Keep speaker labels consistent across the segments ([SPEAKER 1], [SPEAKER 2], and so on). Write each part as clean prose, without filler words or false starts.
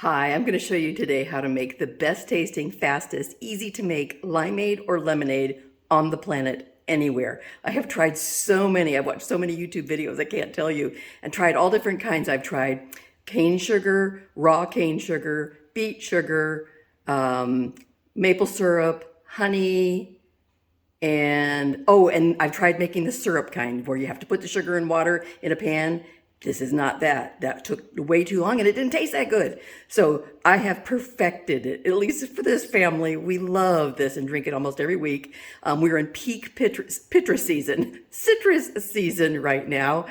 [SPEAKER 1] Hi, I'm going to show you today how to make the best tasting, fastest, easy to make limeade or lemonade on the planet anywhere. I have tried so many. I've watched so many YouTube videos, I can't tell you, and tried all different kinds. I've tried cane sugar, raw cane sugar, beet sugar, maple syrup, honey, and I've tried making the syrup kind where you have to put the sugar and water in a pan. This is not that. That took way too long and it didn't taste that good. So I have perfected it, at least for this family. We love this and drink it almost every week. We're in peak citrus season right now.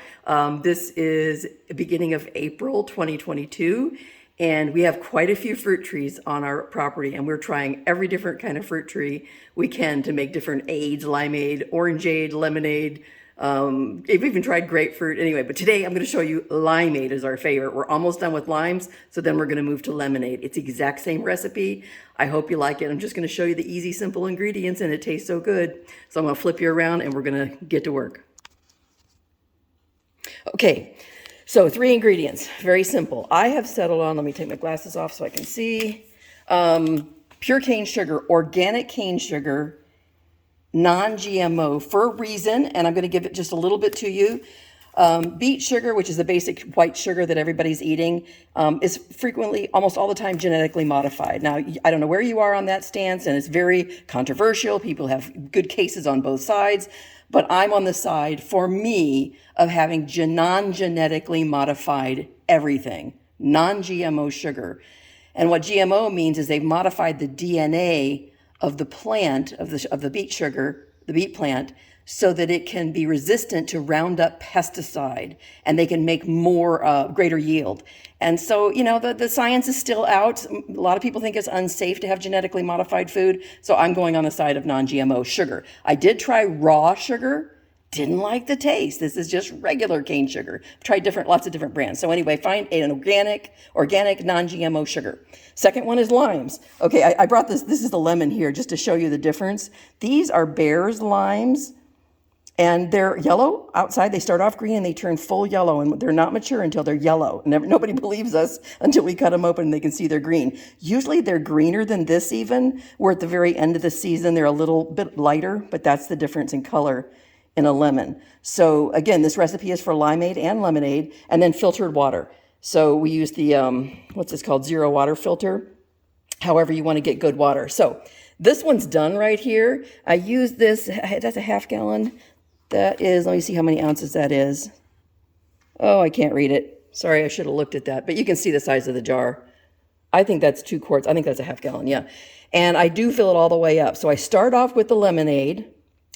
[SPEAKER 1] This is the beginning of April 2022. And we have quite a few fruit trees on our property, and we're trying every different kind of fruit tree we can to make different aids, limeade, orangeade, lemonade. We've even tried grapefruit anyway, but today I'm going to show you limeade is our favorite. We're almost done with limes, so then we're going to move to lemonade. It's the exact same recipe. I hope you like it. I'm just going to show you the easy, simple ingredients, and it tastes so good. So I'm going to flip you around, and we're going to get to work. Okay. So 3 ingredients, very simple. I have settled on, let me take my glasses off so I can see, pure cane sugar, organic cane sugar, non-GMO for a reason, and I'm going to give it just a little bit to you. Beet sugar, which is the basic white sugar that everybody's eating, is frequently, almost all the time, genetically modified. Now, I don't know where you are on that stance, and it's very controversial. People have good cases on both sides. But I'm on the side, for me, of having non-genetically modified everything, non-GMO sugar. And what GMO means is they've modified the DNA of the plant, of the beet sugar, the beet plant, so that it can be resistant to Roundup pesticide and they can make more, greater yield. And so, you know, the science is still out. A lot of people think it's unsafe to have genetically modified food. So I'm going on the side of non-GMO sugar. I did try raw sugar. Didn't like the taste. This is just regular cane sugar. Tried lots of different brands. So anyway, find an organic non-GMO sugar. Second one is limes. Okay, I brought this is the lemon here just to show you the difference. These are Bear's limes. And they're yellow outside. They start off green and they turn full yellow, and they're not mature until they're yellow. Nobody believes us until we cut them open and they can see they're green. Usually they're greener than this even. We're at the very end of the season. They're a little bit lighter, but that's the difference in color in a lemon. So again, this recipe is for limeade and lemonade, and then filtered water. So we use the, what's this called? Zero water filter. However you want to get good water. So this one's done right here. I use this, that's a half gallon. That is, let me see how many ounces that is. Oh, I can't read it. Sorry, I should have looked at that. But you can see the size of the jar. I think that's 2 quarts. I think that's a half gallon, yeah. And I do fill it all the way up. So I start off with the lemonade,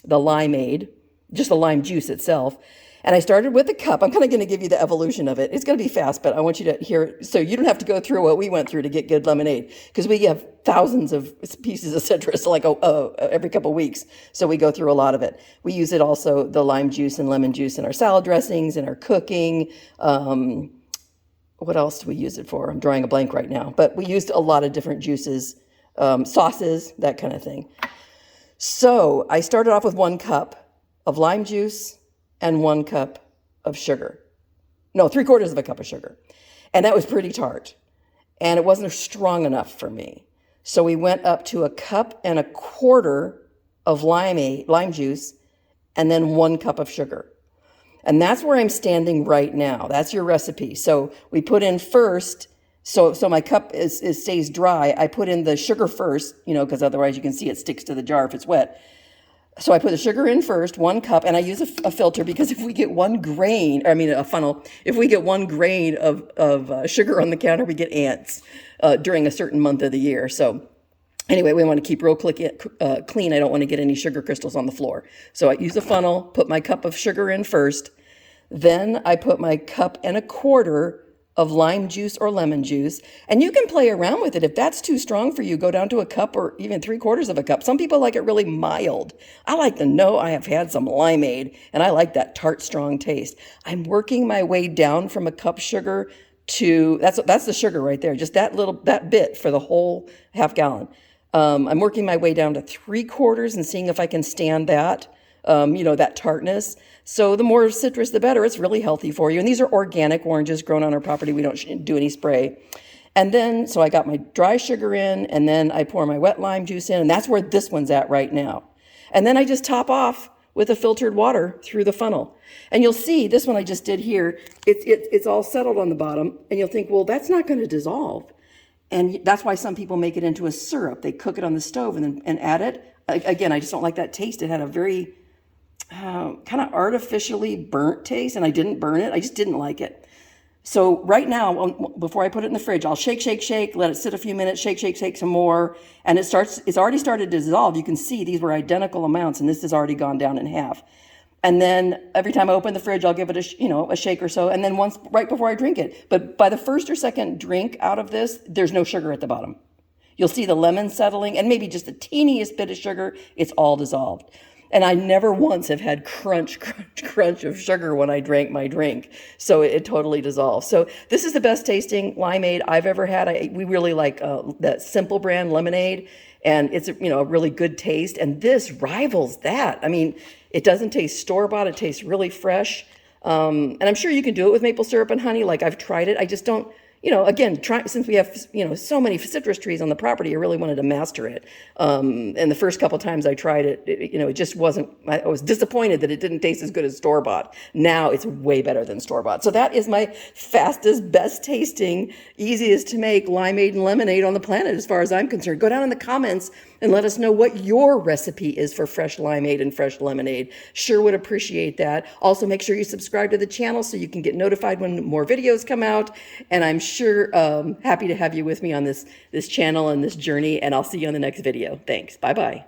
[SPEAKER 1] the limeade, just the lime juice itself. And I started with a cup. I'm kind of going to give you the evolution of it. It's going to be fast, but I want you to hear it so you don't have to go through what we went through to get good lemonade, because we have thousands of pieces of citrus like every couple of weeks. So we go through a lot of it. We use it also, the lime juice and lemon juice, in our salad dressings, in our cooking. What else do we use it for? I'm drawing a blank right now, but we used a lot of different juices, sauces, that kind of thing. So I started off with 1 cup of lime juice and 1 cup of sugar. No, 3/4 of a cup of sugar. And that was pretty tart. And it wasn't strong enough for me. So we went up to 1.25 cups of lime juice and then 1 cup of sugar. And that's where I'm standing right now. That's your recipe. So we put in first, so my cup stays dry. I put in the sugar first, you know, because otherwise you can see it sticks to the jar if it's wet. So I put the sugar in first, 1 cup, and I use a filter, because if we get a funnel, if we get 1 grain of sugar on the counter, we get ants during a certain month of the year. So anyway, we want to keep real clean. I don't want to get any sugar crystals on the floor. So I use a funnel, put my cup of sugar in first. Then I put my 1.25 cups of lime juice or lemon juice. And you can play around with it. If that's too strong for you, go down to 1 cup or even 3/4 of a cup. Some people like it really mild. I like I have had some limeade, and I like that tart, strong taste. I'm working my way down from 1 cup sugar to, that's the sugar right there, just that bit for the whole half gallon. I'm working my way down to 3/4 and seeing if I can stand that. That tartness. So the more citrus, the better. It's really healthy for you. And these are organic oranges grown on our property. We don't do any spray. And then, so I got my dry sugar in, and then I pour my wet lime juice in, and that's where this one's at right now. And then I just top off with a filtered water through the funnel. And you'll see this one I just did here, it's all settled on the bottom, and you'll think, well, that's not going to dissolve. And that's why some people make it into a syrup. They cook it on the stove and add it. Again, I just don't like that taste. It had a very kind of artificially burnt taste, and I didn't burn it. I just didn't like it. So right now, before I put it in the fridge, I'll shake, shake, shake, let it sit a few minutes, shake, shake, shake some more, and it's already started to dissolve. You can see these were identical amounts, and this has already gone down in half. And then every time I open the fridge, I'll give it a shake or so, and then once right before I drink it. But by the first or second drink out of this, there's no sugar at the bottom. You'll see the lemon settling, and maybe just the teeniest bit of sugar. It's all dissolved. And I never once have had crunch, crunch, crunch of sugar when I drank my drink. So it totally dissolves. So this is the best tasting limeade I've ever had. We really like that Simple brand Limeade, and it's a really good taste. And this rivals that. I mean, it doesn't taste store-bought. It tastes really fresh. And I'm sure you can do it with maple syrup and honey. Like, I've tried it. I just don't, again, since we have, so many citrus trees on the property, I really wanted to master it. And the first couple times I tried it, it just wasn't, I was disappointed that it didn't taste as good as store-bought. Now it's way better than store-bought. So that is my fastest, best tasting, easiest to make limeade and lemonade on the planet as far as I'm concerned. Go down in the comments and let us know what your recipe is for fresh limeade and fresh lemonade. Sure would appreciate that. Also, make sure you subscribe to the channel so you can get notified when more videos come out. And I'm sure happy to have you with me on this channel and this journey, and I'll see you on the next video. Thanks. Bye-bye.